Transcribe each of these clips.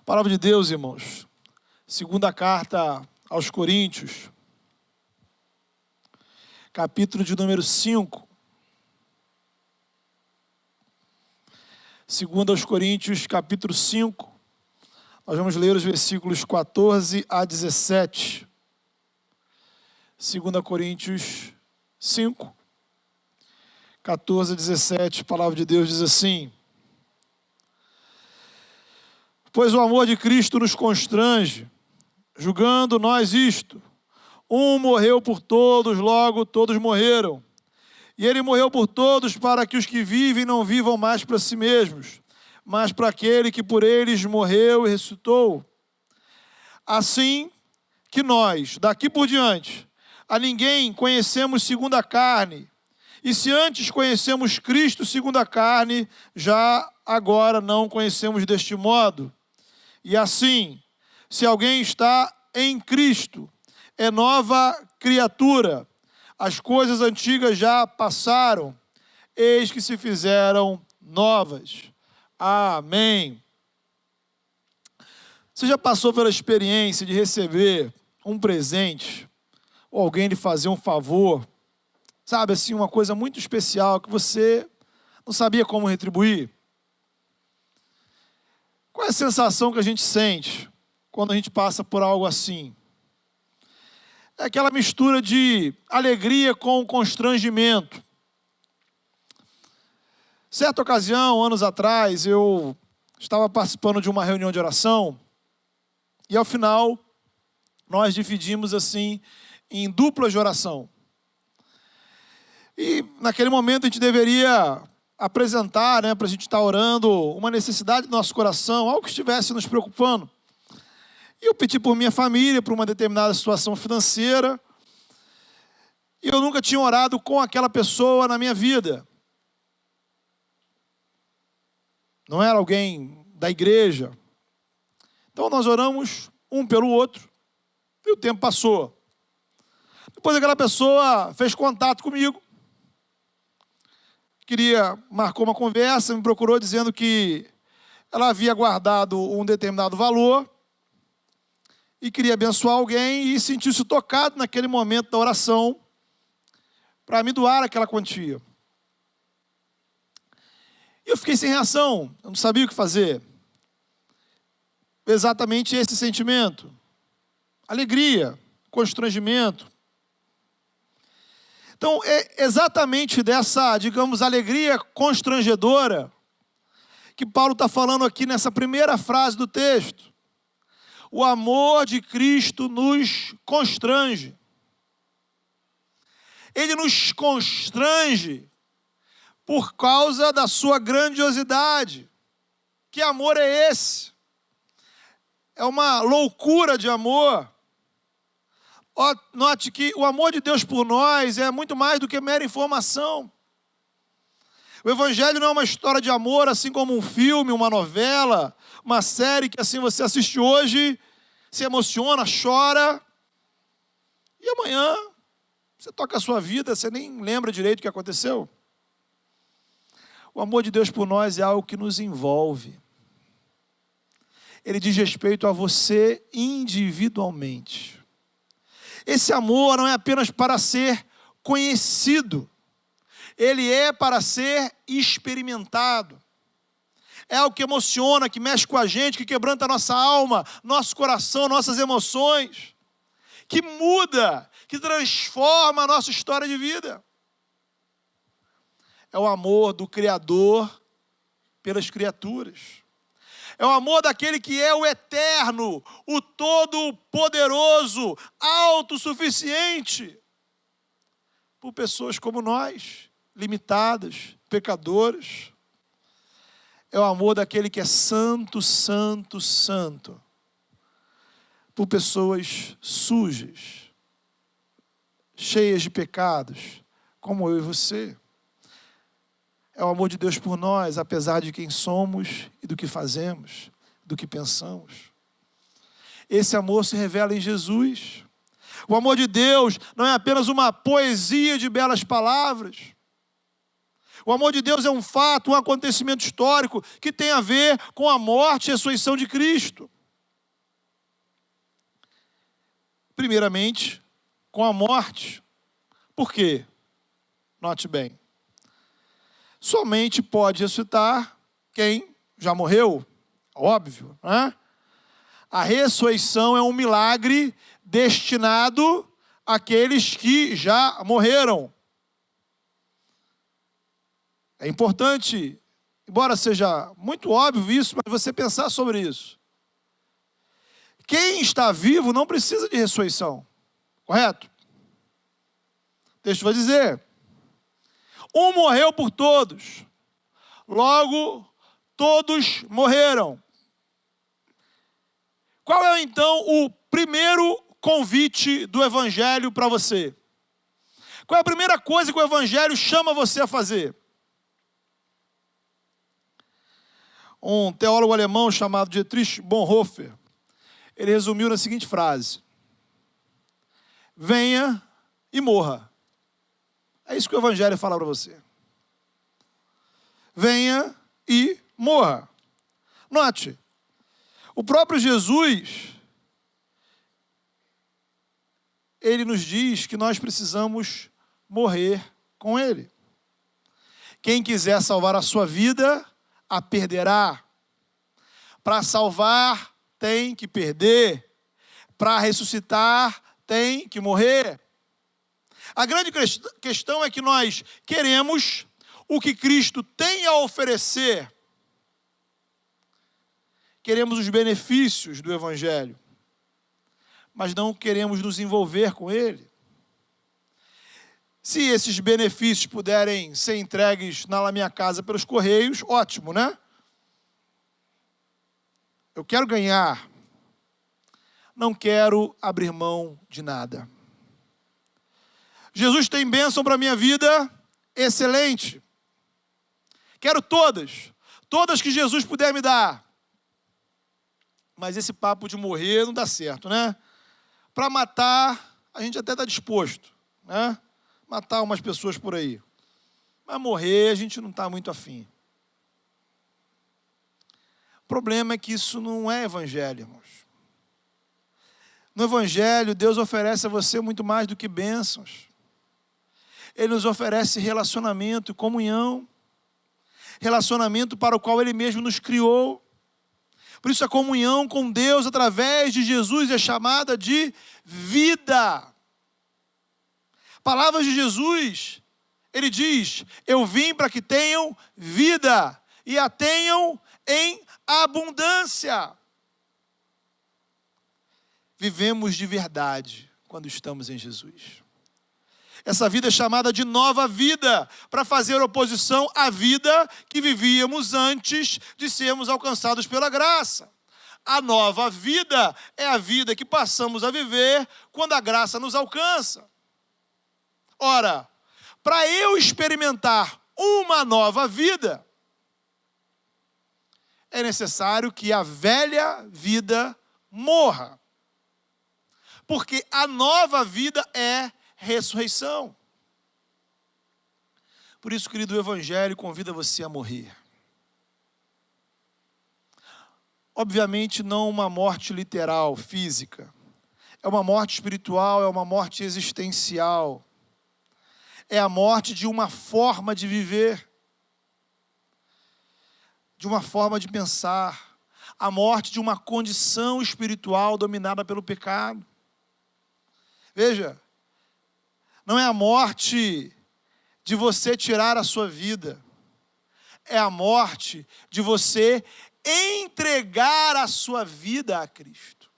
Palavra de Deus, irmãos. Segunda carta aos Coríntios, capítulo de número 5. Segunda aos Coríntios, capítulo 5. Nós vamos ler os versículos 14 a 17. 2 Coríntios 5, 14 a 17. A palavra de Deus diz assim: Pois o amor de Cristo nos constrange, julgando nós isto: um morreu por todos, logo todos morreram. E ele morreu por todos, para que os que vivem não vivam mais para si mesmos, mas para aquele que por eles morreu e ressuscitou. Assim que nós, daqui por diante, a ninguém conhecemos segundo a carne. E se antes conhecemos Cristo segundo a carne, já agora não conhecemos deste modo. E assim, se alguém está em Cristo, é nova criatura. As coisas antigas já passaram, eis que se fizeram novas. Amém. Você já passou pela experiência de receber um presente, ou alguém lhe fazer um favor, sabe assim, uma coisa muito especial que você não sabia como retribuir? Qual é a sensação que a gente sente quando a gente passa por algo assim? É aquela mistura de alegria com constrangimento. Certa ocasião, anos atrás, eu estava participando de uma reunião de oração e, ao final, nós dividimos assim em duplas de oração. E, naquele momento, a gente deveria apresentar, para a gente estar orando, uma necessidade do nosso coração, algo que estivesse nos preocupando. E eu pedi por minha família, por uma determinada situação financeira, e eu nunca tinha orado com aquela pessoa na minha vida. Não era alguém da igreja. Então nós oramos um pelo outro, e o tempo passou. Depois aquela pessoa fez contato comigo, marcou uma conversa, me procurou dizendo que ela havia guardado um determinado valor e queria abençoar alguém e sentiu-se tocado naquele momento da oração para me doar aquela quantia. E eu fiquei sem reação, eu não sabia o que fazer. Exatamente esse sentimento: alegria, constrangimento. Então, é exatamente dessa, digamos, alegria constrangedora que Paulo está falando aqui nessa primeira frase do texto. O amor de Cristo nos constrange. Ele nos constrange por causa da sua grandiosidade. Que amor é esse? É uma loucura de amor. Note que o amor de Deus por nós é muito mais do que mera informação. O Evangelho não é uma história de amor, assim como um filme, uma novela, uma série que assim você assiste hoje, se emociona, chora, e amanhã você toca a sua vida, você nem lembra direito o que aconteceu. O amor de Deus por nós é algo que nos envolve. Ele diz respeito a você individualmente. Esse amor não é apenas para ser conhecido, ele é para ser experimentado. É algo que emociona, que mexe com a gente, que quebranta a nossa alma, nosso coração, nossas emoções, que muda, que transforma a nossa história de vida. É o amor do Criador pelas criaturas. É o amor daquele que é o eterno, o todo-poderoso, autossuficiente, por pessoas como nós, limitadas, pecadoras. É o amor daquele que é santo, santo, santo, por pessoas sujas, cheias de pecados, como eu e você. É o amor de Deus por nós, apesar de quem somos e do que fazemos, do que pensamos. Esse amor se revela em Jesus. O amor de Deus não é apenas uma poesia de belas palavras. O amor de Deus é um fato, um acontecimento histórico que tem a ver com a morte e a ressurreição de Cristo. primeiramente, com a morte. Por quê? Note bem. Somente pode ressuscitar quem já morreu. Óbvio, né? A ressurreição é um milagre destinado àqueles que já morreram. É importante, embora seja muito óbvio isso, mas você pensar sobre isso. Quem está vivo não precisa de ressurreição, correto? O texto vai dizer: um morreu por todos, logo todos morreram. Qual é então o primeiro convite do Evangelho para você? Qual é a primeira coisa que o Evangelho chama você a fazer? Um teólogo alemão chamado Dietrich Bonhoeffer, ele resumiu na seguinte frase: venha e morra. É isso que o Evangelho fala para você. Venha e morra. Note, o próprio Jesus, ele nos diz que nós precisamos morrer com ele. Quem quiser salvar a sua vida, a perderá. Para salvar, tem que perder. Para ressuscitar, tem que morrer. A grande questão é que nós queremos o que Cristo tem a oferecer. Queremos os benefícios do Evangelho, mas não queremos nos envolver com ele. Se esses benefícios puderem ser entregues na minha casa pelos correios, ótimo, né? Eu quero ganhar, não quero abrir mão de nada. Jesus tem bênção para a minha vida, excelente. Quero todas que Jesus puder me dar. Mas esse papo de morrer não dá certo, né? Para matar, a gente até está disposto, né? Matar umas pessoas por aí. Mas morrer, a gente não está muito afim. O problema é que isso não é evangelho, irmãos. No evangelho, Deus oferece a você muito mais do que bênçãos. Ele nos oferece relacionamento, comunhão. Relacionamento para o qual Ele mesmo nos criou. Por isso a comunhão com Deus através de Jesus é chamada de vida. Palavras de Jesus, Ele diz: eu vim para que tenham vida e a tenham em abundância. Vivemos de verdade quando estamos em Jesus. Essa vida é chamada de nova vida, para fazer oposição à vida que vivíamos antes de sermos alcançados pela graça. A nova vida é a vida que passamos a viver quando a graça nos alcança. Ora, para eu experimentar uma nova vida, é necessário que a velha vida morra. Porque a nova vida é ressurreição. Por isso, querido, o Evangelho convida você a morrer. Obviamente não uma morte literal, física. É uma morte espiritual, é uma morte existencial. É a morte de uma forma de viver. De uma forma de pensar. A morte de uma condição espiritual dominada pelo pecado. Veja, não é a morte de você tirar a sua vida. É a morte de você entregar a sua vida a Cristo.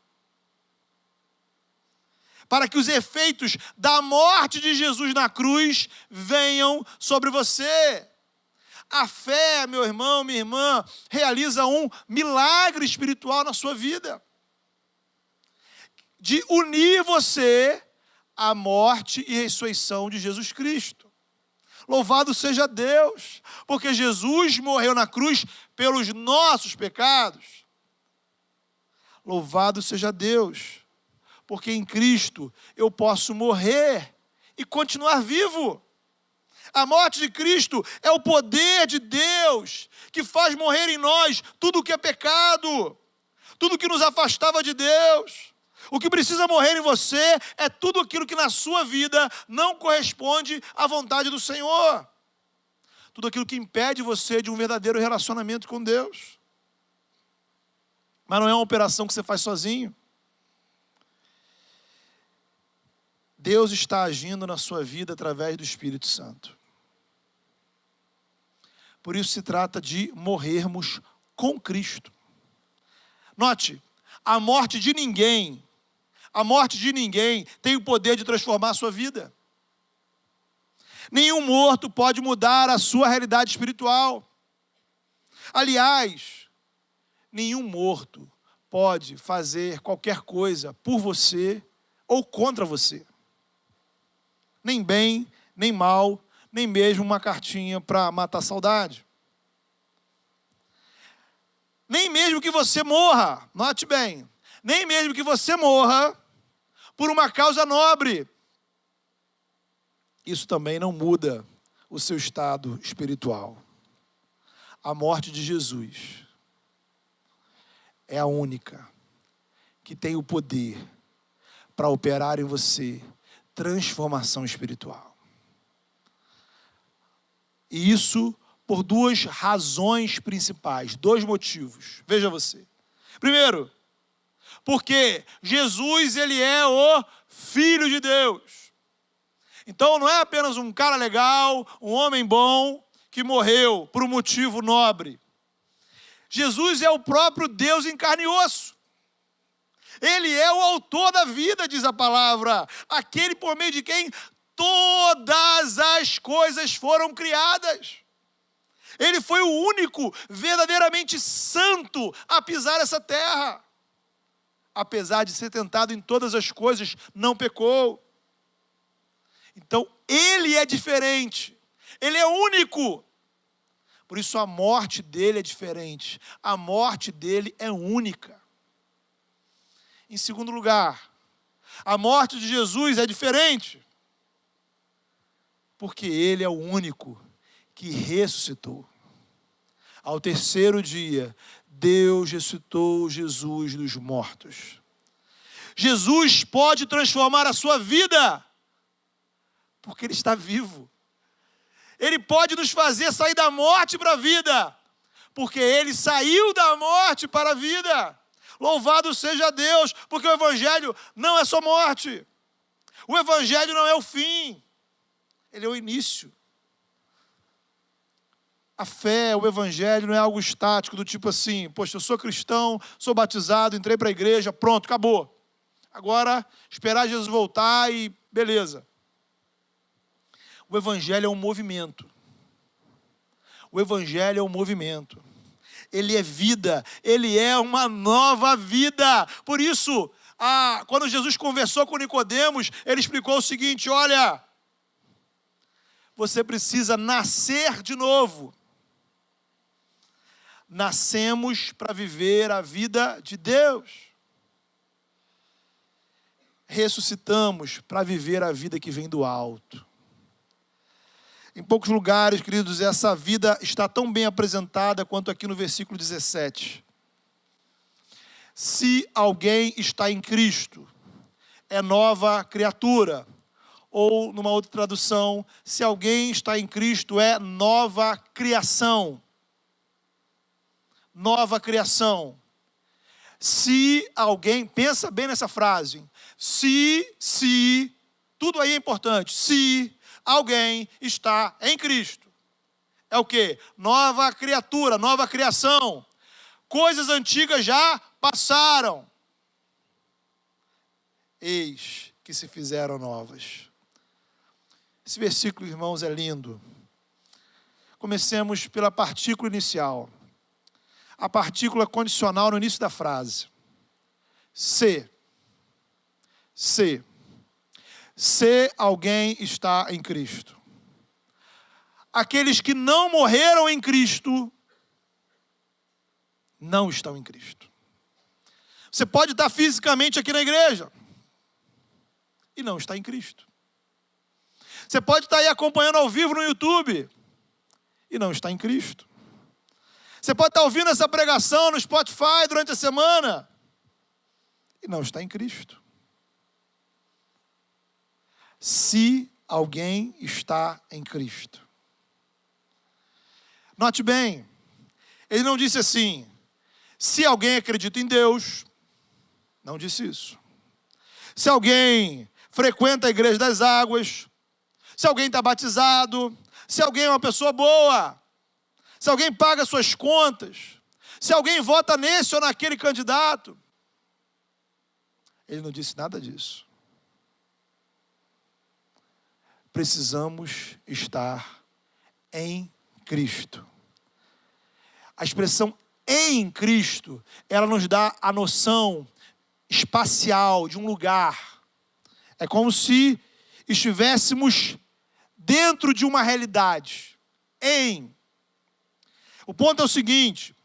Para que os efeitos da morte de Jesus na cruz venham sobre você. A fé, meu irmão, minha irmã, realiza um milagre espiritual na sua vida. De unir você à morte e ressurreição de Jesus Cristo. Louvado seja Deus, porque Jesus morreu na cruz pelos nossos pecados. Louvado seja Deus, porque em Cristo eu posso morrer e continuar vivo. A morte de Cristo é o poder de Deus que faz morrer em nós tudo o que é pecado, tudo que nos afastava de Deus. O que precisa morrer em você é tudo aquilo que na sua vida não corresponde à vontade do Senhor. Tudo aquilo que impede você de um verdadeiro relacionamento com Deus. Mas não é uma operação que você faz sozinho. Deus está agindo na sua vida através do Espírito Santo. Por isso se trata de morrermos com Cristo. Note, a morte de ninguém tem o poder de transformar a sua vida. Nenhum morto pode mudar a sua realidade espiritual. Aliás, nenhum morto pode fazer qualquer coisa por você ou contra você. Nem bem, nem mal, nem mesmo uma cartinha para matar a saudade. Nem mesmo que você morra, note bem, nem mesmo que você morra por uma causa nobre. Isso também não muda o seu estado espiritual. A morte de Jesus é a única que tem o poder para operar em você transformação espiritual. E isso por duas razões principais, dois motivos. Veja você. Primeiro, porque Jesus, ele é o Filho de Deus. Então não é apenas um cara legal, um homem bom, que morreu por um motivo nobre. Jesus é o próprio Deus em carne e osso. Ele é o autor da vida, diz a palavra. Aquele por meio de quem todas as coisas foram criadas. Ele foi o único verdadeiramente santo a pisar essa terra. Apesar de ser tentado em todas as coisas, não pecou. Então, ele é diferente. Ele é único. Por isso, a morte dele é diferente. A morte dele é única. Em segundo lugar, a morte de Jesus é diferente. Porque ele é o único que ressuscitou. Ao terceiro dia, Deus ressuscitou Jesus dos mortos. Jesus pode transformar a sua vida, porque ele está vivo. Ele pode nos fazer sair da morte para a vida, porque ele saiu da morte para a vida. Louvado seja Deus, porque o Evangelho não é só morte. O Evangelho não é o fim, ele é o início. A fé, o Evangelho não é algo estático, do tipo assim, poxa, eu sou cristão, sou batizado, entrei para a igreja, pronto, acabou. Agora, esperar Jesus voltar e beleza. O Evangelho é um movimento. O Evangelho é um movimento. Ele é vida, ele é uma nova vida. Por isso, quando Jesus conversou com Nicodemos, ele explicou o seguinte: olha, você precisa nascer de novo. Nascemos para viver a vida de Deus. Ressuscitamos para viver a vida que vem do alto. Em poucos lugares, queridos, essa vida está tão bem apresentada quanto aqui no versículo 17. Se alguém está em Cristo, é nova criatura. Ou, numa outra tradução, se alguém está em Cristo, é nova criação. Nova criação. Se alguém, pensa bem nessa frase, se, tudo aí é importante, se alguém está em Cristo. É o quê? Nova criatura, nova criação. Coisas antigas já passaram. Eis que se fizeram novas. Esse versículo, irmãos, é lindo. Comecemos pela partícula inicial. A partícula condicional no início da frase. Se alguém está em Cristo. Aqueles que não morreram em Cristo, não estão em Cristo. Você pode estar fisicamente aqui na igreja e não está em Cristo. Você pode estar aí acompanhando ao vivo no YouTube e não está em Cristo. Você pode estar ouvindo essa pregação no Spotify durante a semana e não está em Cristo. Se alguém está em Cristo. Note bem, ele não disse assim, se alguém acredita em Deus, não disse isso. Se alguém frequenta a igreja das águas, se alguém está batizado, se alguém é uma pessoa boa, se alguém paga suas contas, se alguém vota nesse ou naquele candidato. Ele não disse nada disso. Precisamos estar em Cristo. A expressão em Cristo, ela nos dá a noção espacial de um lugar. É como se estivéssemos dentro de uma realidade. O ponto é o seguinte,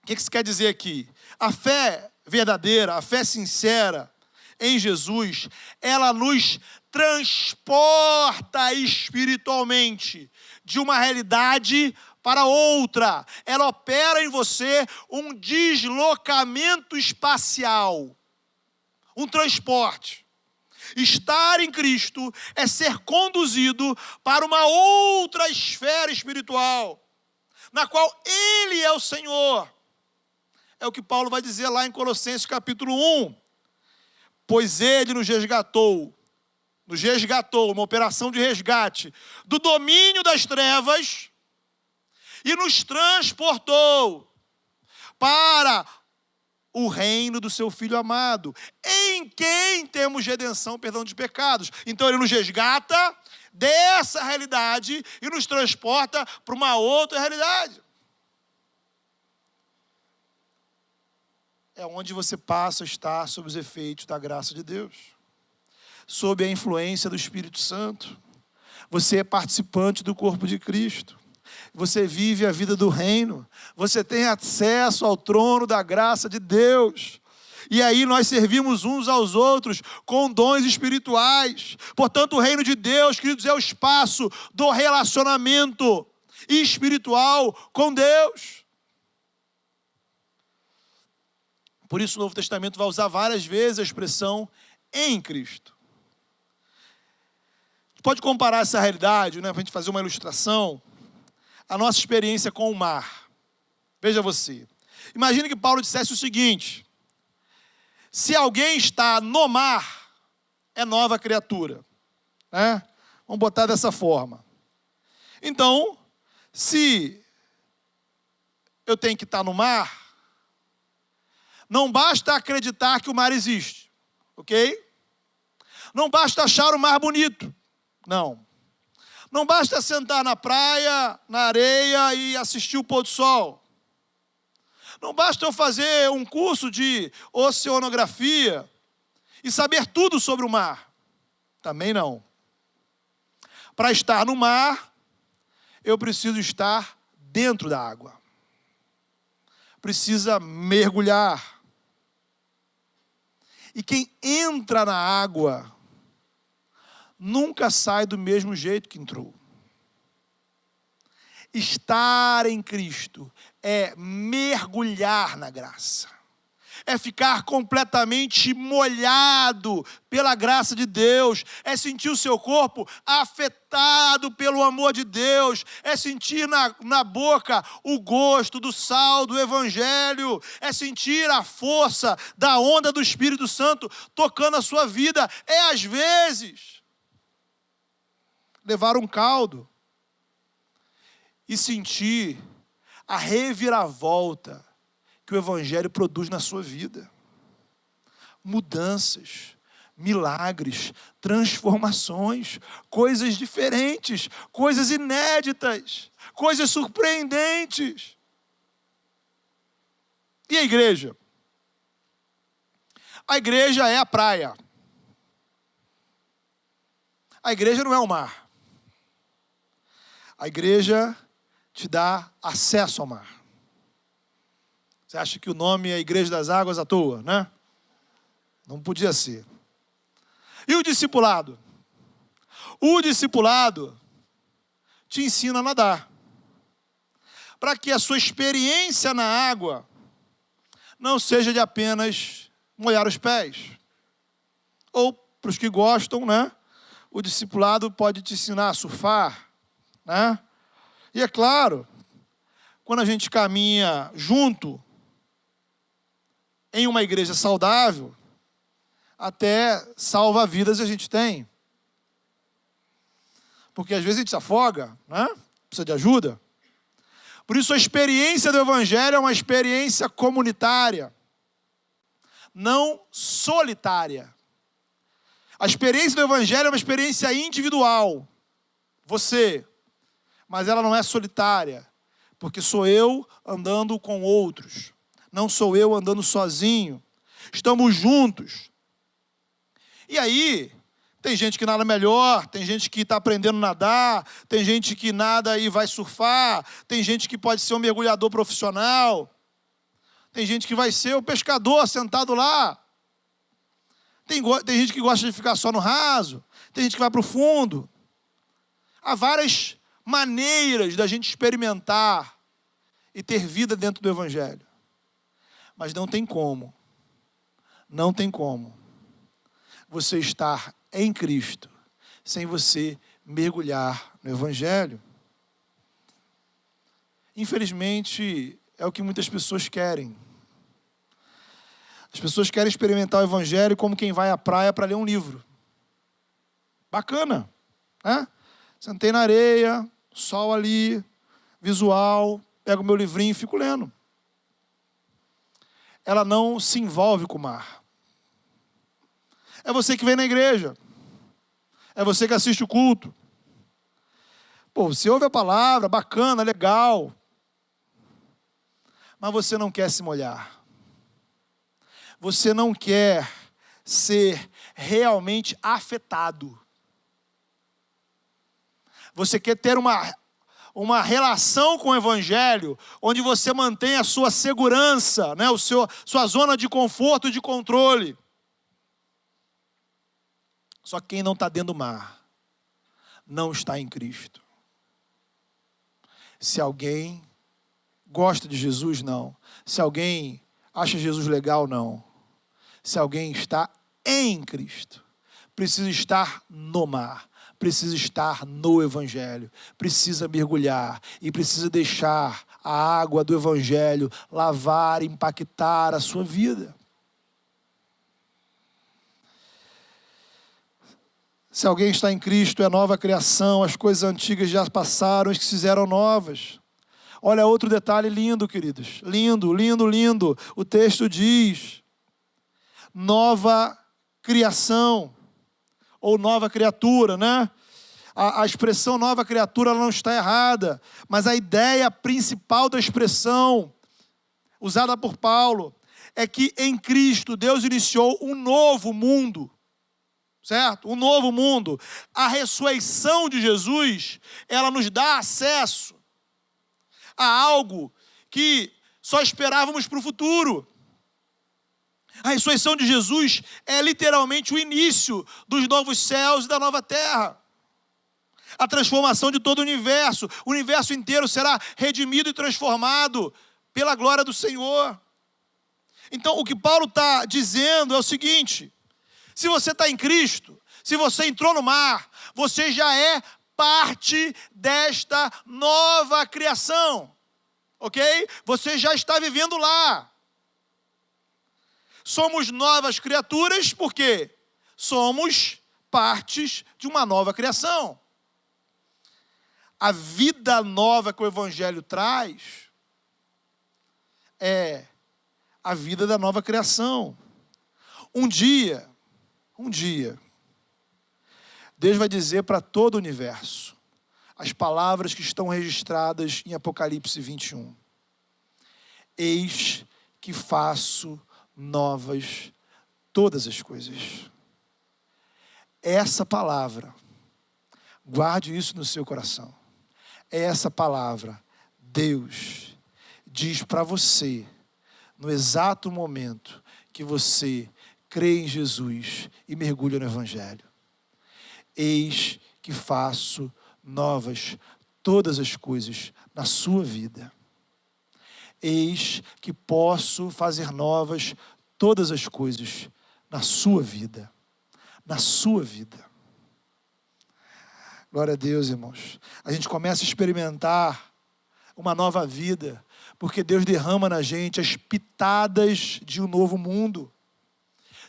o que isso quer dizer aqui? A fé verdadeira, a fé sincera em Jesus, ela nos transporta espiritualmente de uma realidade para outra. Ela opera em você um deslocamento espacial, um transporte. Estar em Cristo é ser conduzido para uma outra esfera espiritual, na qual Ele é o Senhor. É o que Paulo vai dizer lá em Colossenses capítulo 1. Pois Ele nos resgatou, uma operação de resgate, do domínio das trevas e nos transportou para o reino do seu Filho amado, em quem temos redenção, perdão de pecados. Então Ele nos resgata dessa realidade e nos transporta para uma outra realidade. É onde você passa a estar sob os efeitos da graça de Deus, sob a influência do Espírito Santo. Você é participante do corpo de Cristo. Você vive a vida do reino. Você tem acesso ao trono da graça de Deus. E aí nós servimos uns aos outros com dons espirituais. Portanto, o reino de Deus, queridos, é o espaço do relacionamento espiritual com Deus. Por isso o Novo Testamento vai usar várias vezes a expressão em Cristo. Pode comparar essa realidade, né, para a gente fazer uma ilustração, a nossa experiência com o mar. Veja você. Imagine que Paulo dissesse o seguinte: se alguém está no mar, é nova criatura. Né? Vamos botar dessa forma. Então, se eu tenho que estar no mar, não basta acreditar que o mar existe, ok? Não basta achar o mar bonito, não. Não basta sentar na praia, na areia e assistir o pôr do sol. Não basta eu fazer um curso de oceanografia e saber tudo sobre o mar. Também não. Para estar no mar, eu preciso estar dentro da água. Precisa mergulhar. E quem entra na água nunca sai do mesmo jeito que entrou. Estar em Cristo é mergulhar na graça. É ficar completamente molhado pela graça de Deus. É sentir o seu corpo afetado pelo amor de Deus. É sentir na boca o gosto do sal do Evangelho. É sentir a força da onda do Espírito Santo tocando a sua vida. É, às vezes, levar um caldo e sentir a reviravolta que o Evangelho produz na sua vida. Mudanças, milagres, transformações, coisas diferentes, coisas inéditas, coisas surpreendentes. E a igreja? A igreja é a praia. A igreja não é o mar. A igreja te dá acesso ao mar. Você acha que o nome é Igreja das Águas à toa, né? Não podia ser. E o discipulado? O discipulado te ensina a nadar. Para que a sua experiência na água não seja de apenas molhar os pés. Ou, para os que gostam, né? O discipulado pode te ensinar a surfar, né? E é claro, quando a gente caminha junto em uma igreja saudável, até salva-vidas a gente tem. Porque às vezes a gente se afoga, né? Precisa de ajuda. Por isso a experiência do Evangelho é uma experiência comunitária, não solitária. A experiência do Evangelho é uma experiência individual. Você. Mas ela não é solitária. Porque sou eu andando com outros. Não sou eu andando sozinho. Estamos juntos. E aí, tem gente que nada melhor, tem gente que está aprendendo a nadar, tem gente que nada e vai surfar, tem gente que pode ser um mergulhador profissional, tem gente que vai ser o pescador sentado lá. Tem gente que gosta de ficar só no raso, tem gente que vai para o fundo. Há várias maneiras da gente experimentar e ter vida dentro do Evangelho. Mas não tem como você estar em Cristo sem você mergulhar no Evangelho. Infelizmente, é o que muitas pessoas querem. As pessoas querem experimentar o Evangelho como quem vai à praia para ler um livro. Bacana, né? Sentei na areia, sol ali, visual, pego o meu livrinho e fico lendo. Ela não se envolve com o mar. É você que vem na igreja. É você que assiste o culto. Pô, você ouve a palavra, bacana, legal. Mas você não quer se molhar. Você não quer ser realmente afetado. Você quer ter uma relação com o Evangelho, onde você mantém a sua segurança, né? Sua zona de conforto e de controle. Só que quem não está dentro do mar, não está em Cristo. Se alguém gosta de Jesus, não. Se alguém acha Jesus legal, não. Se alguém está em Cristo, precisa estar no mar, precisa estar no Evangelho, precisa mergulhar e precisa deixar a água do Evangelho lavar, impactar a sua vida. Se alguém está em Cristo, é nova criação, as coisas antigas já passaram, as que se fizeram novas. Olha outro detalhe lindo, queridos. Lindo, lindo, lindo. O texto diz: nova criação, ou nova criatura, né? A expressão nova criatura ela não está errada, mas a ideia principal da expressão usada por Paulo é que em Cristo Deus iniciou um novo mundo. Certo? Um novo mundo. A ressurreição de Jesus, ela nos dá acesso a algo que só esperávamos para o futuro. A ressurreição de Jesus é literalmente o início dos novos céus e da nova terra. A transformação de todo o universo inteiro será redimido e transformado pela glória do Senhor. Então, o que Paulo está dizendo é o seguinte: se você está em Cristo, se você entrou no mar, você já é parte desta nova criação, ok? Você já está vivendo lá. Somos novas criaturas porque somos partes de uma nova criação. A vida nova que o Evangelho traz é a vida da nova criação. Um dia, Deus vai dizer para todo o universo as palavras que estão registradas em Apocalipse 21. Eis que faço novas todas as coisas. Essa palavra, guarde isso no seu coração. Essa palavra, Deus diz para você, no exato momento que você crê em Jesus e mergulha no Evangelho. Eis que faço novas todas as coisas na sua vida. Eis que posso fazer novas todas as coisas na sua vida. Na sua vida. Glória a Deus, irmãos. A gente começa a experimentar uma nova vida, porque Deus derrama na gente as pitadas de um novo mundo.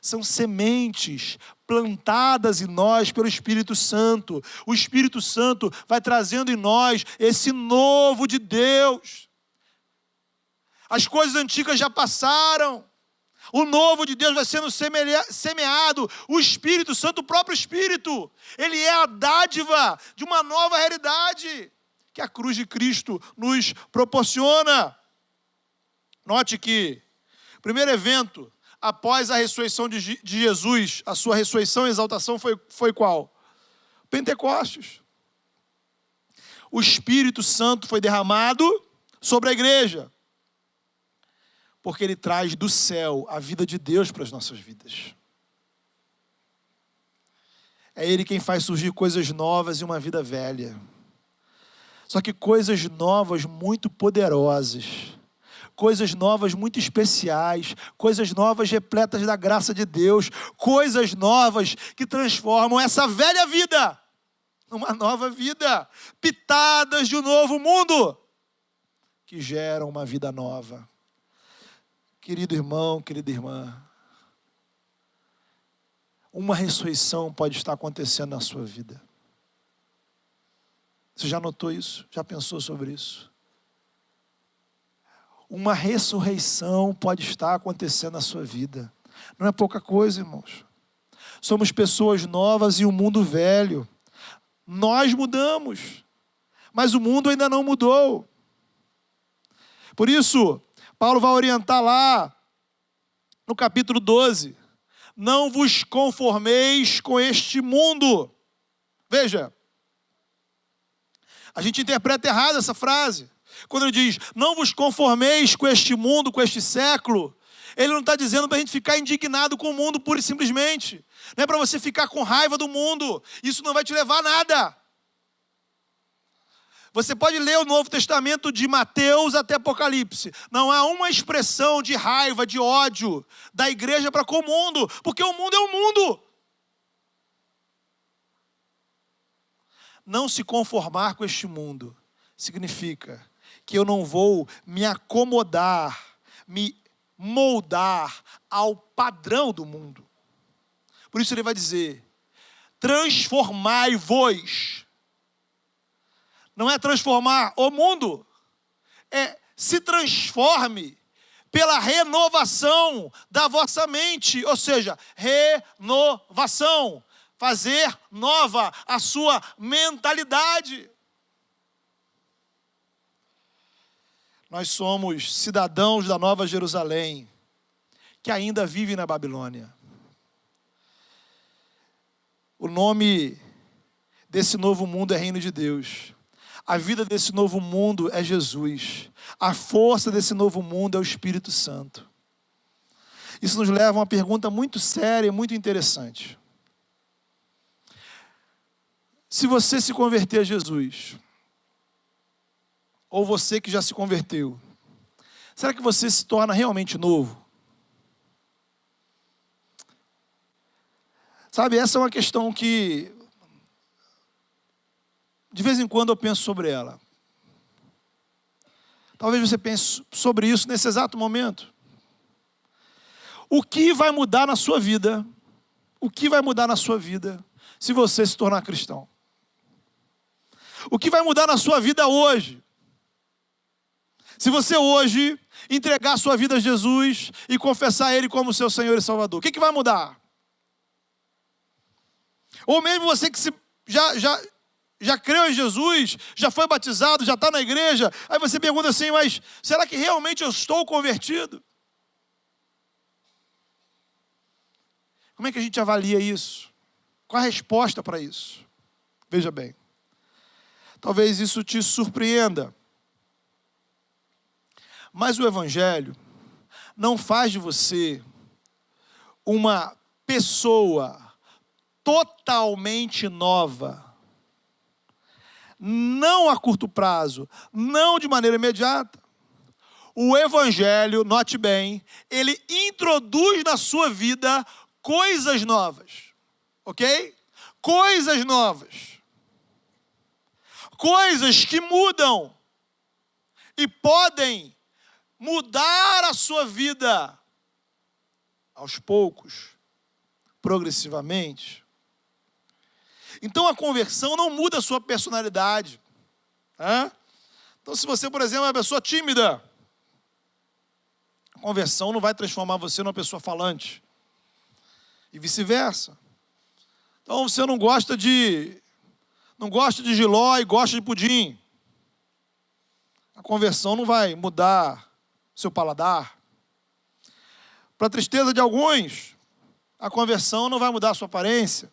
São sementes plantadas em nós pelo Espírito Santo. O Espírito Santo vai trazendo em nós esse novo de Deus. As coisas antigas já passaram. O novo de Deus vai sendo semeado. O Espírito Santo, o próprio Espírito, ele é a dádiva de uma nova realidade que a cruz de Cristo nos proporciona. Note que o primeiro evento após a ressurreição de Jesus, a sua ressurreição e exaltação foi qual? Pentecostes. O Espírito Santo foi derramado sobre a igreja, porque ele traz do céu a vida de Deus para as nossas vidas. É ele quem faz surgir coisas novas e uma vida velha. Só que coisas novas muito poderosas, coisas novas muito especiais, coisas novas repletas da graça de Deus, coisas novas que transformam essa velha vida numa nova vida, pitadas de um novo mundo, que geram uma vida nova. Querido irmão, querida irmã, uma ressurreição pode estar acontecendo na sua vida. Você já notou isso? Já pensou sobre isso? Uma ressurreição pode estar acontecendo na sua vida. Não é pouca coisa, irmãos. Somos pessoas novas e um mundo velho. Nós mudamos, mas o mundo ainda não mudou. Por isso, Paulo vai orientar lá no capítulo 12. Não vos conformeis com este mundo. Veja, a gente interpreta errado essa frase. Quando ele diz, não vos conformeis com este mundo, com este século, ele não está dizendo para a gente ficar indignado com o mundo pura e simplesmente. Não é para você ficar com raiva do mundo. Isso não vai te levar a nada. Você pode ler o Novo Testamento de Mateus até Apocalipse. Não há uma expressão de raiva, de ódio da igreja para com o mundo, porque o mundo é o mundo. Não se conformar com este mundo significa que eu não vou me acomodar, me moldar ao padrão do mundo. Por isso ele vai dizer, transformai-vos. Não é transformar o mundo, é se transforme pela renovação da vossa mente, ou seja, renovação, fazer nova a sua mentalidade. Nós somos cidadãos da Nova Jerusalém, que ainda vive na Babilônia. O nome desse novo mundo é Reino de Deus. A vida desse novo mundo é Jesus. A força desse novo mundo é o Espírito Santo. Isso nos leva a uma pergunta muito séria e muito interessante. Se você se converter a Jesus, ou você que já se converteu, será que você se torna realmente novo? Sabe, essa é uma questão que de vez em quando eu penso sobre ela. Talvez você pense sobre isso nesse exato momento. O que vai mudar na sua vida? O que vai mudar na sua vida se você se tornar cristão? O que vai mudar na sua vida hoje? Se você hoje entregar a sua vida a Jesus e confessar Ele como seu Senhor e Salvador, o que vai mudar? Ou mesmo você que já creu em Jesus, já foi batizado, já está na igreja, aí você pergunta assim, mas será que realmente eu estou convertido? Como é que a gente avalia isso? Qual a resposta para isso? Veja bem, talvez isso te surpreenda, mas o Evangelho não faz de você uma pessoa totalmente nova. Não a curto prazo, não de maneira imediata. O Evangelho, note bem, ele introduz na sua vida coisas novas, ok? Coisas novas. Coisas que mudam e podem mudar a sua vida aos poucos, progressivamente. Então a conversão não muda a sua personalidade. Né? Então se você, por exemplo, é uma pessoa tímida, a conversão não vai transformar você numa pessoa falante. E vice-versa. Então você não gosta de jiló e gosta de pudim. A conversão não vai mudar seu paladar. Para a tristeza de alguns, a conversão não vai mudar a sua aparência.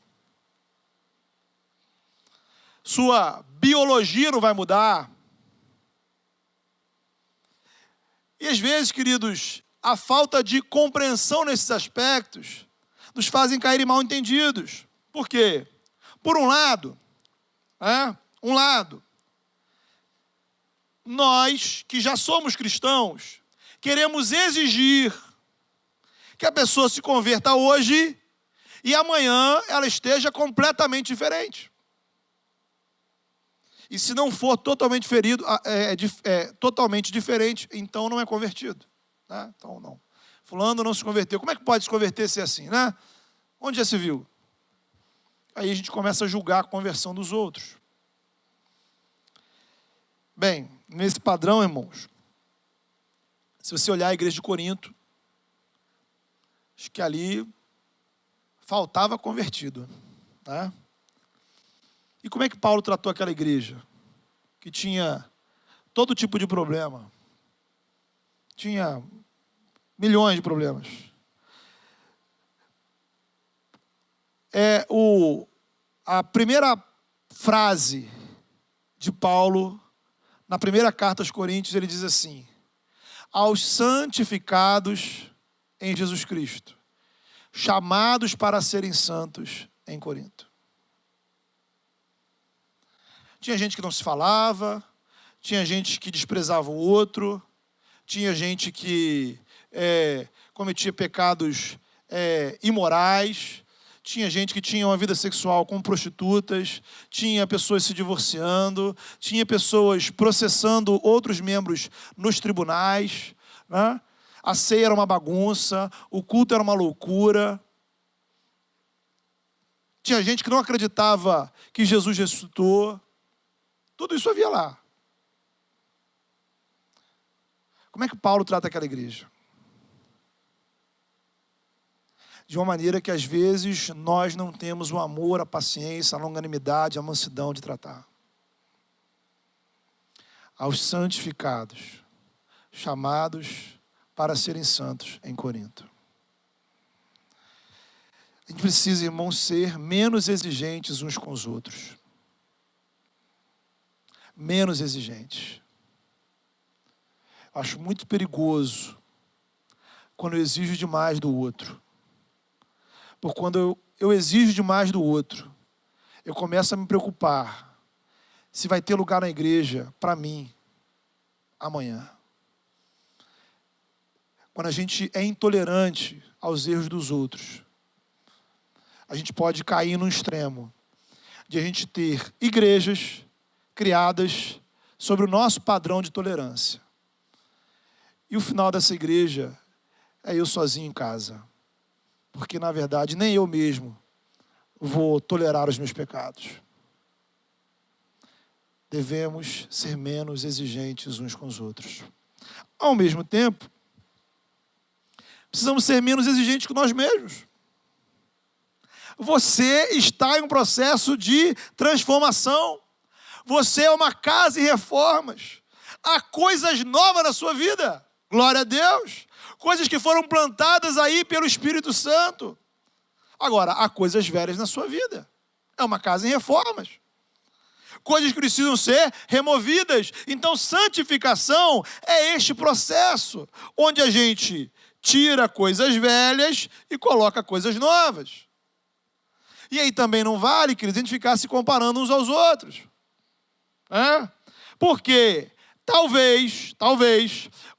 Sua biologia não vai mudar. E às vezes, queridos, a falta de compreensão nesses aspectos nos fazem cair em mal entendidos. Por quê? Por um lado, nós que já somos cristãos, queremos exigir que a pessoa se converta hoje e amanhã ela esteja completamente diferente. E se não for totalmente totalmente diferente, então não é convertido. Né? Então não. Fulano não se converteu. Como é que pode se converter se é assim, né? Onde já se viu? Aí a gente começa a julgar a conversão dos outros. Bem, nesse padrão, irmãos, se você olhar a igreja de Corinto, acho que ali faltava convertido. Né? E como é que Paulo tratou aquela igreja? Que tinha todo tipo de problema. Tinha milhões de problemas. A primeira frase de Paulo, na primeira carta aos Coríntios, ele diz assim: aos santificados em Jesus Cristo, chamados para serem santos em Corinto. Tinha gente que não se falava, tinha gente que desprezava o outro, tinha gente que cometia pecados imorais, tinha gente que tinha uma vida sexual com prostitutas, tinha pessoas se divorciando, tinha pessoas processando outros membros nos tribunais, né? A ceia era uma bagunça, o culto era uma loucura. Tinha gente que não acreditava que Jesus ressuscitou. Tudo isso havia lá. Como é que Paulo trata aquela igreja? De uma maneira que às vezes nós não temos o amor, a paciência, a longanimidade, a mansidão de tratar. Aos santificados, chamados para serem santos em Corinto. A gente precisa, irmãos, ser menos exigentes uns com os outros. Menos exigentes. Acho muito perigoso quando eu exijo demais do outro. Porque quando eu exijo demais do outro, eu começo a me preocupar se vai ter lugar na igreja para mim amanhã. Quando a gente é intolerante aos erros dos outros, a gente pode cair no extremo de a gente ter igrejas criadas sobre o nosso padrão de tolerância. E o final dessa igreja é eu sozinho em casa. Porque, na verdade, nem eu mesmo vou tolerar os meus pecados. Devemos ser menos exigentes uns com os outros. Ao mesmo tempo, precisamos ser menos exigentes com nós mesmos. Você está em um processo de transformação. Você é uma casa em reformas. Há coisas novas na sua vida. Glória a Deus. Coisas que foram plantadas aí pelo Espírito Santo. Agora, há coisas velhas na sua vida. É uma casa em reformas. Coisas que precisam ser removidas. Então, santificação é este processo, onde a gente tira coisas velhas e coloca coisas novas. E aí também não vale, queridos, a gente ficar se comparando uns aos outros. Porque talvez,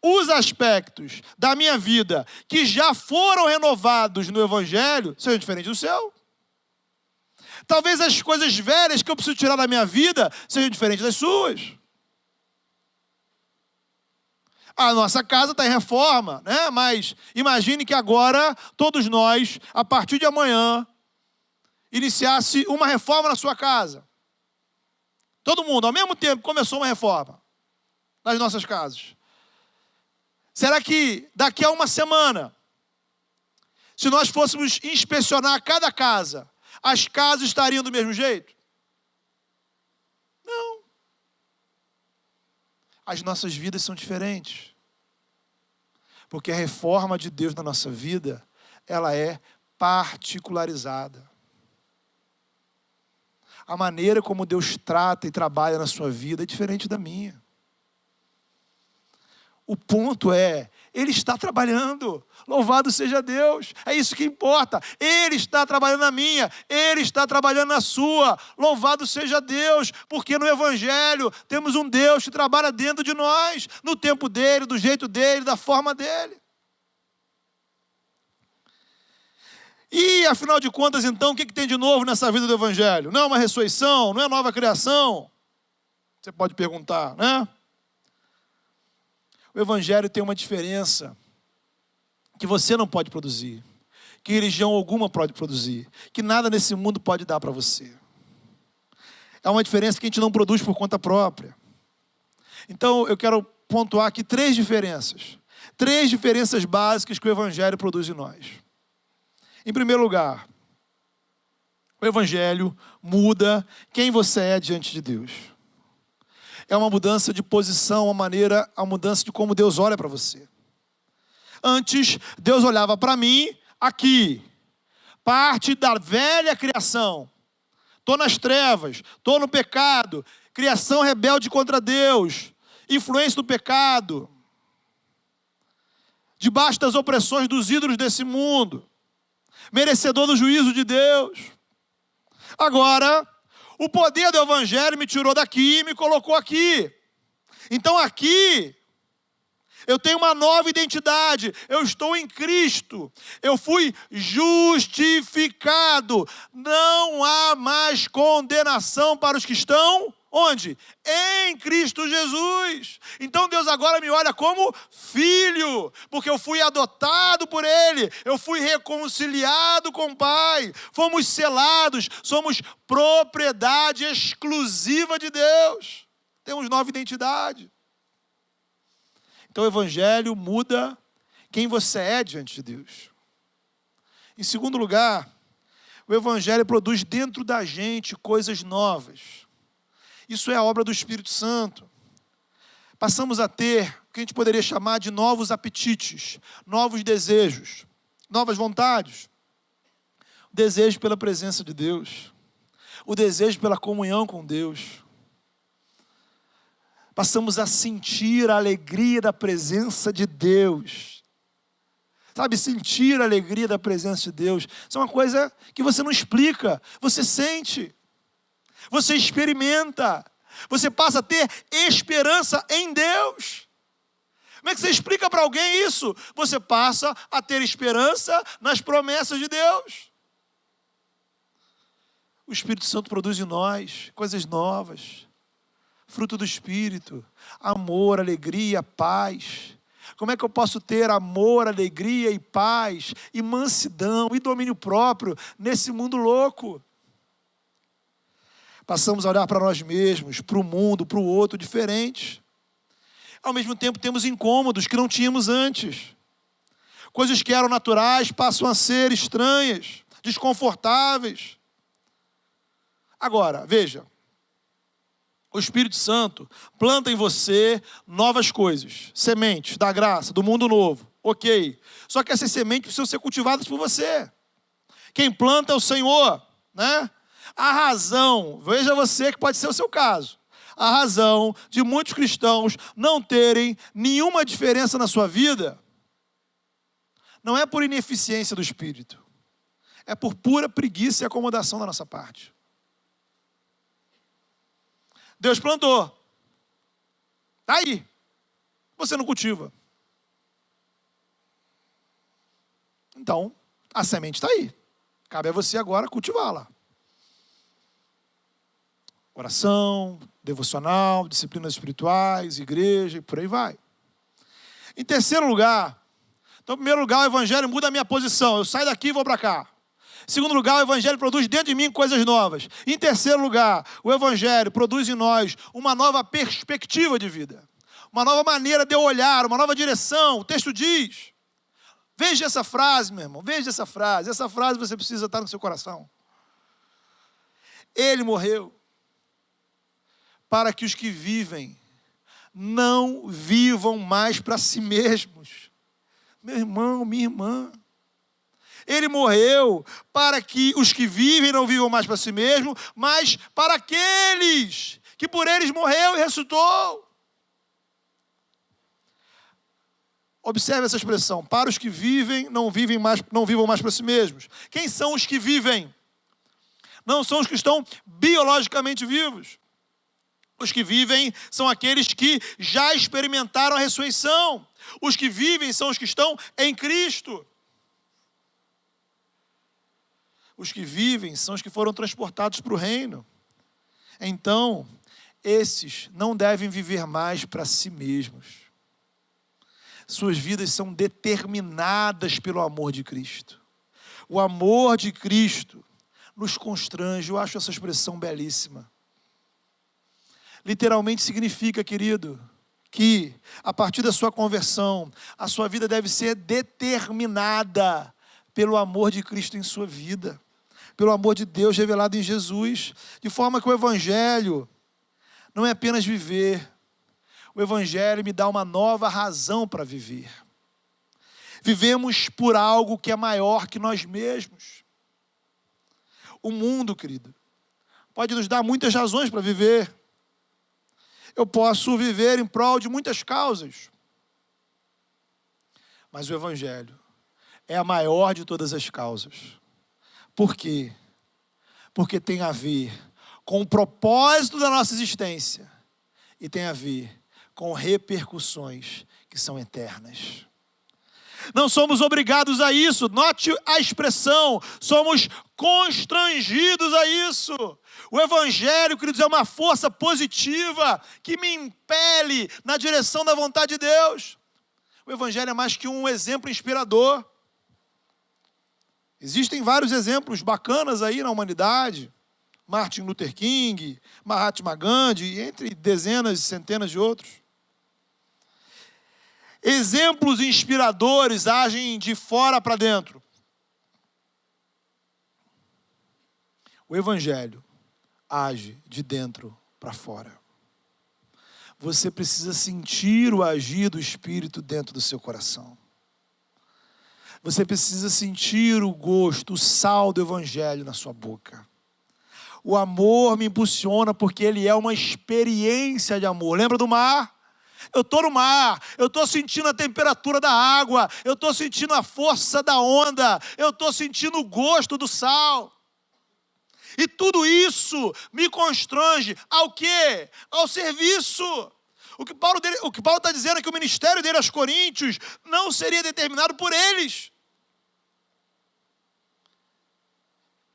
os aspectos da minha vida que já foram renovados no Evangelho sejam diferentes do seu. Talvez as coisas velhas que eu preciso tirar da minha vida sejam diferentes das suas. A nossa casa está em reforma, né? Mas imagine que agora todos nós, a partir de amanhã, iniciasse uma reforma na sua casa. Todo mundo, ao mesmo tempo, começou uma reforma nas nossas casas. Será que daqui a uma semana, se nós fôssemos inspecionar cada casa, as casas estariam do mesmo jeito? Não. As nossas vidas são diferentes. Porque a reforma de Deus na nossa vida, ela é particularizada. A maneira como Deus trata e trabalha na sua vida é diferente da minha. O ponto é, Ele está trabalhando. Louvado seja Deus. É isso que importa. Ele está trabalhando na minha. Ele está trabalhando na sua. Louvado seja Deus. Porque no Evangelho temos um Deus que trabalha dentro de nós. No tempo dele, do jeito dele, da forma dele. E, afinal de contas, então, o que tem de novo nessa vida do Evangelho? Não é uma ressurreição? Não é nova criação? Você pode perguntar, né? O Evangelho tem uma diferença que você não pode produzir, que religião alguma pode produzir, que nada nesse mundo pode dar para você. É uma diferença que a gente não produz por conta própria. Então, eu quero pontuar aqui três diferenças básicas que o Evangelho produz em nós. Em primeiro lugar, o Evangelho muda quem você é diante de Deus. É uma mudança de posição, a mudança de como Deus olha para você. Antes, Deus olhava para mim aqui, parte da velha criação. Estou nas trevas, estou no pecado, criação rebelde contra Deus, influência do pecado, debaixo das opressões dos ídolos desse mundo, merecedor do juízo de Deus. Agora, o poder do Evangelho me tirou daqui e me colocou aqui. Então aqui, eu tenho uma nova identidade. Eu estou em Cristo. Eu fui justificado. Não há mais condenação para os que estão... Onde? Em Cristo Jesus. Então Deus agora me olha como filho, porque eu fui adotado por Ele, eu fui reconciliado com o Pai, fomos selados, somos propriedade exclusiva de Deus. Temos nova identidade. Então o Evangelho muda quem você é diante de Deus. Em segundo lugar, o Evangelho produz dentro da gente coisas novas. Isso é a obra do Espírito Santo. Passamos a ter o que a gente poderia chamar de novos apetites, novos desejos, novas vontades. O desejo pela presença de Deus, o desejo pela comunhão com Deus. Passamos a sentir a alegria da presença de Deus. Sabe, sentir a alegria da presença de Deus. Isso é uma coisa que você não explica, você sente. Você experimenta, você passa a ter esperança em Deus. Como é que você explica para alguém isso? Você passa a ter esperança nas promessas de Deus. O Espírito Santo produz em nós coisas novas, fruto do Espírito, amor, alegria, paz. Como é que eu posso ter amor, alegria e paz, e mansidão, e domínio próprio nesse mundo louco? Passamos a olhar para nós mesmos, para o mundo, para o outro, diferentes. Ao mesmo tempo, temos incômodos que não tínhamos antes. Coisas que eram naturais passam a ser estranhas, desconfortáveis. Agora, veja. O Espírito Santo planta em você novas coisas. Sementes da graça, do mundo novo. Ok. Só que essas sementes precisam ser cultivadas por você. Quem planta é o Senhor, né? A razão, veja você que pode ser o seu caso, a razão de muitos cristãos não terem nenhuma diferença na sua vida, não é por ineficiência do Espírito, é por pura preguiça e acomodação da nossa parte. Deus plantou, aí. Você não cultiva. Então, a semente está aí. Cabe a você agora cultivá-la. Oração, devocional, disciplinas espirituais, igreja e por aí vai. Em terceiro lugar, então, em primeiro lugar, o evangelho muda a minha posição. Eu saio daqui e vou para cá. Em segundo lugar, o evangelho produz dentro de mim coisas novas. Em terceiro lugar, o evangelho produz em nós uma nova perspectiva de vida. Uma nova maneira de eu olhar, uma nova direção. O texto diz, veja essa frase, meu irmão, veja essa frase. Essa frase você precisa estar no seu coração. Ele morreu para que os que vivem não vivam mais para si mesmos. Meu irmão, minha irmã. Ele morreu para que os que vivem não vivam mais para si mesmos, mas para aqueles que por eles morreu e ressuscitou. Observe essa expressão, para os que vivem, não vivam mais para si mesmos. Quem são os que vivem? Não são os que estão biologicamente vivos. Os que vivem são aqueles que já experimentaram a ressurreição. Os que vivem são os que estão em Cristo. Os que vivem são os que foram transportados para o reino. Então, esses não devem viver mais para si mesmos. Suas vidas são determinadas pelo amor de Cristo. O amor de Cristo nos constrange. Eu acho essa expressão belíssima. Literalmente significa, querido, que a partir da sua conversão, a sua vida deve ser determinada pelo amor de Cristo em sua vida, pelo amor de Deus revelado em Jesus, de forma que o evangelho não é apenas viver, o evangelho me dá uma nova razão para viver. Vivemos por algo que é maior que nós mesmos. O mundo, querido, pode nos dar muitas razões para viver. Eu posso viver em prol de muitas causas. Mas o evangelho é a maior de todas as causas. Por quê? Porque tem a ver com o propósito da nossa existência e tem a ver com repercussões que são eternas. Não somos obrigados a isso, note a expressão, somos constrangidos a isso. O evangelho, queridos, é uma força positiva que me impele na direção da vontade de Deus. O evangelho é mais que um exemplo inspirador. Existem vários exemplos bacanas aí na humanidade. Martin Luther King, Mahatma Gandhi, entre dezenas e centenas de outros. Exemplos inspiradores agem de fora para dentro. O evangelho age de dentro para fora. Você precisa sentir o agir do Espírito dentro do seu coração. Você precisa sentir o gosto, o sal do evangelho na sua boca. O amor me impulsiona porque ele é uma experiência de amor. Lembra do mar? Eu estou no mar, eu estou sentindo a temperatura da água, eu estou sentindo a força da onda, eu estou sentindo o gosto do sal. E tudo isso me constrange ao quê? Ao serviço. O que Paulo está dizendo é que o ministério dele aos coríntios não seria determinado por eles.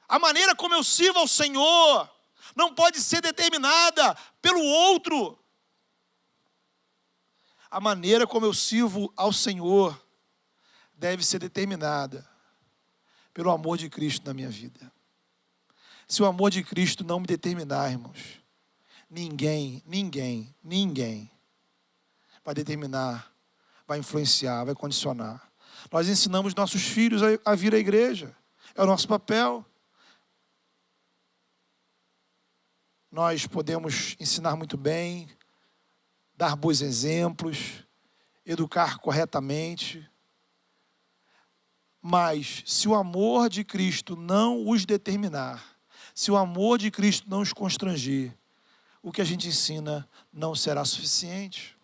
A maneira como eu sirvo ao Senhor não pode ser determinada pelo outro. A maneira como eu sirvo ao Senhor deve ser determinada pelo amor de Cristo na minha vida. Se o amor de Cristo não me determinar, irmãos, ninguém vai determinar, vai influenciar, vai condicionar. Nós ensinamos nossos filhos a vir à igreja. É o nosso papel. Nós podemos ensinar muito bem, dar bons exemplos, educar corretamente. Mas se o amor de Cristo não os determinar, se o amor de Cristo não os constranger, o que a gente ensina não será suficiente.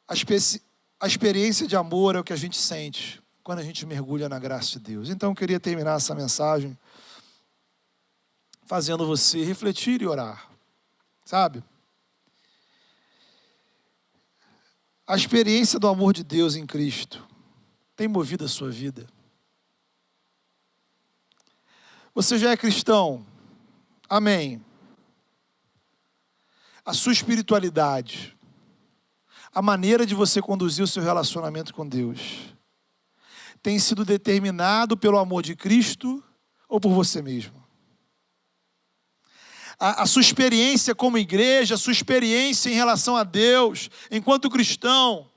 A experiência de amor é o que a gente sente quando a gente mergulha na graça de Deus. Então eu queria terminar essa mensagem fazendo você refletir e orar. Sabe? A experiência do amor de Deus em Cristo tem movido a sua vida? Você já é cristão? Amém. A sua espiritualidade, a maneira de você conduzir o seu relacionamento com Deus, tem sido determinado pelo amor de Cristo ou por você mesmo? A sua experiência como igreja, a sua experiência em relação a Deus, enquanto cristão,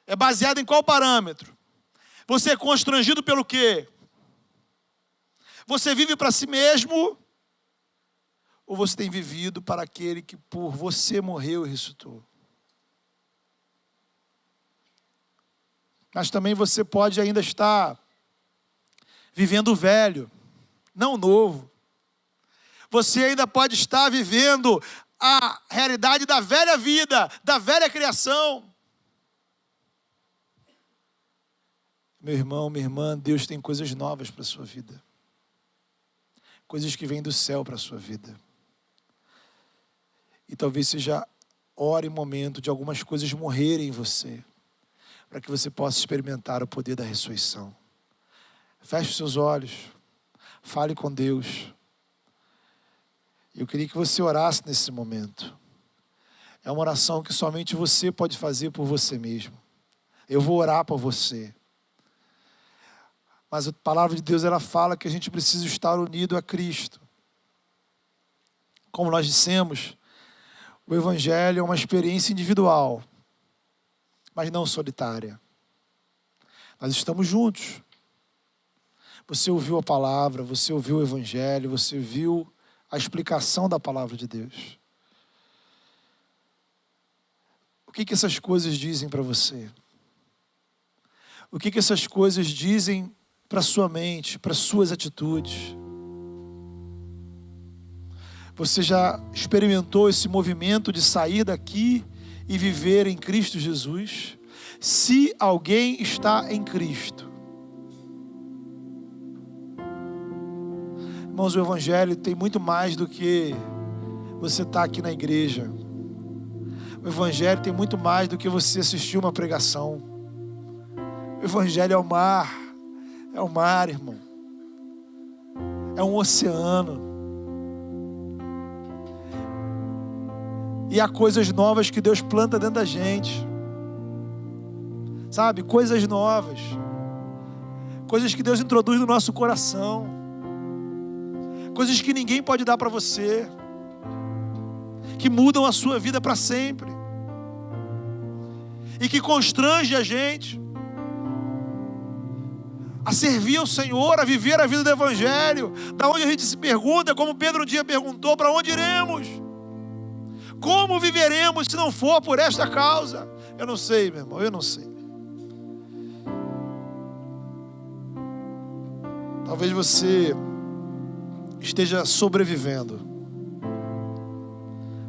é baseada em qual parâmetro? Você é constrangido pelo quê? Você vive para si mesmo? Ou você tem vivido para aquele que por você morreu e ressuscitou? Mas também você pode ainda estar vivendo velho, não novo. Você ainda pode estar vivendo a realidade da velha vida, da velha criação. Meu irmão, minha irmã, Deus tem coisas novas para a sua vida. Coisas que vêm do céu para a sua vida. E talvez seja hora e momento de algumas coisas morrerem em você, para que você possa experimentar o poder da ressurreição. Feche os seus olhos, fale com Deus. Eu queria que você orasse nesse momento. É uma oração que somente você pode fazer por você mesmo. Eu vou orar por você. Mas a palavra de Deus, ela fala que a gente precisa estar unido a Cristo. Como nós dissemos, o Evangelho é uma experiência individual, mas não solitária. Nós estamos juntos. Você ouviu a palavra, você ouviu o Evangelho, você viu a explicação da palavra de Deus. O que essas coisas dizem para você? O que essas coisas dizem para sua mente, para suas atitudes? Você já experimentou esse movimento de sair daqui e viver em Cristo Jesus? Se alguém está em Cristo. Irmãos, o Evangelho tem muito mais do que você estar aqui na igreja. O Evangelho tem muito mais do que você assistir uma pregação. O Evangelho é o mar, irmão. É um oceano. E há coisas novas que Deus planta dentro da gente. Sabe? Coisas novas. Coisas que Deus introduz no nosso coração. Coisas que ninguém pode dar para você. Que mudam a sua vida para sempre. E que constrange a gente a servir ao Senhor, a viver a vida do Evangelho. Da onde a gente se pergunta, como Pedro um dia perguntou, para onde iremos? Como viveremos se não for por esta causa? Eu não sei, meu irmão, eu não sei. Talvez você esteja sobrevivendo,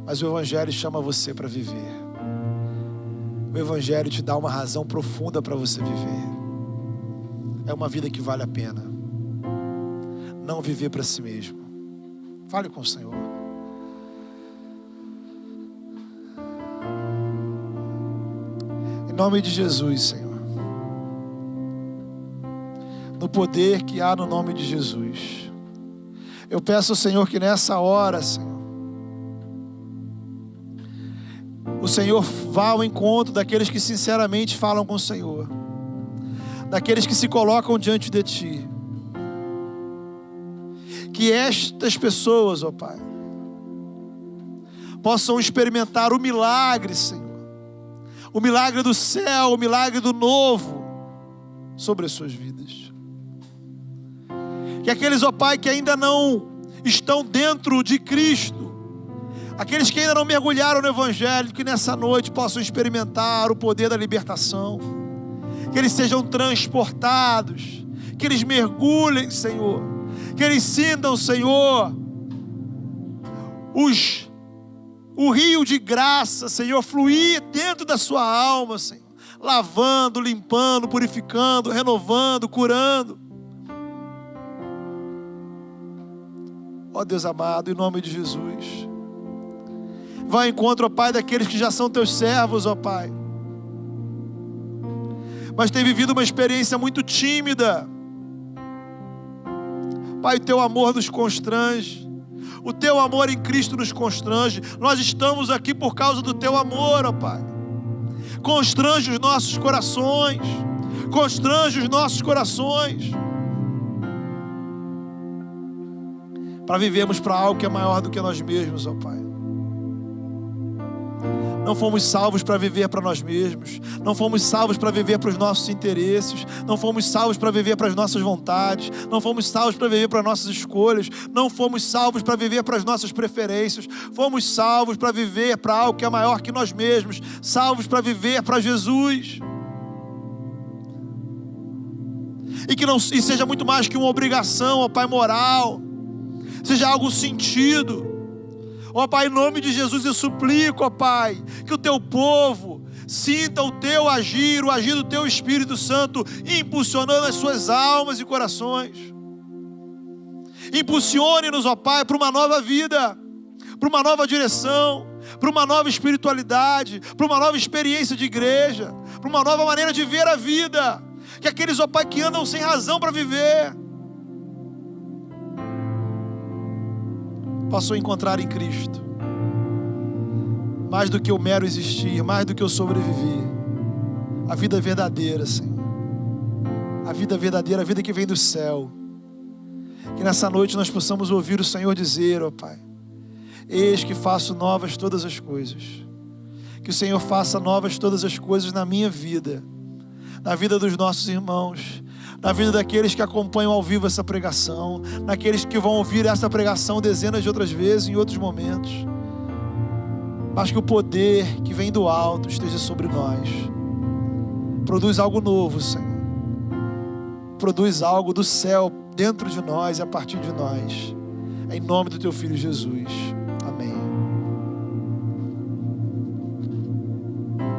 mas o Evangelho chama você para viver. O Evangelho te dá uma razão profunda para você viver. É uma vida que vale a pena. Não viver para si mesmo. Fale com o Senhor. Em nome de Jesus, Senhor. No poder que há no nome de Jesus. Eu peço ao Senhor que nessa hora, Senhor, o Senhor vá ao encontro daqueles que sinceramente falam com o Senhor. Daqueles que se colocam diante de Ti. Que estas pessoas, ó Pai, possam experimentar o milagre, Senhor. O milagre do céu, o milagre do novo sobre as suas vidas. Que aqueles, ó Pai, que ainda não estão dentro de Cristo, aqueles que ainda não mergulharam no Evangelho, que nessa noite possam experimentar o poder da libertação. Que eles sejam transportados, que eles mergulhem, Senhor, que eles sintam, Senhor, o rio de graça, Senhor, fluir dentro da sua alma, Senhor, lavando, limpando, purificando, renovando, curando. Ó Ó Deus amado, em nome de Jesus. Vai ao encontro, ó Pai, daqueles que já são teus servos, ó Pai, mas tem vivido uma experiência muito tímida. Pai, o teu amor nos constrange. O teu amor em Cristo nos constrange. Nós estamos aqui por causa do teu amor, ó Pai. Constrange os nossos corações. Constrange os nossos corações. Para vivermos para algo que é maior do que nós mesmos, ó Pai. Não fomos salvos para viver para nós mesmos. Não fomos salvos para viver para os nossos interesses. Não fomos salvos para viver para as nossas vontades. Não fomos salvos para viver para as nossas escolhas. Não fomos salvos para viver para as nossas preferências. Fomos salvos para viver para algo que é maior que nós mesmos. Salvos para viver para Jesus. E seja muito mais que uma obrigação, ó Pai, moral. Seja algo sentido. Ó Pai, em nome de Jesus eu suplico, ó Pai, que o teu povo sinta o teu agir, o agir do teu Espírito Santo, impulsionando as suas almas e corações. Impulsione-nos, ó Pai, para uma nova vida, para uma nova direção, para uma nova espiritualidade, para uma nova experiência de igreja, para uma nova maneira de ver a vida. Que aqueles, ó Pai, que andam sem razão para viver, possam encontrar em Cristo mais do que o mero existir, mais do que o sobreviver, a vida verdadeira, Senhor, a vida verdadeira, a vida que vem do céu. Que nessa noite nós possamos ouvir o Senhor dizer, ó Pai: eis que faço novas todas as coisas. Que o Senhor faça novas todas as coisas na minha vida, na vida dos nossos irmãos, na vida daqueles que acompanham ao vivo essa pregação, naqueles que vão ouvir essa pregação dezenas de outras vezes, em outros momentos. Mas que o poder que vem do alto esteja sobre nós. Produz algo novo, Senhor. Produz algo do céu dentro de nós e a partir de nós. Em nome do teu Filho Jesus.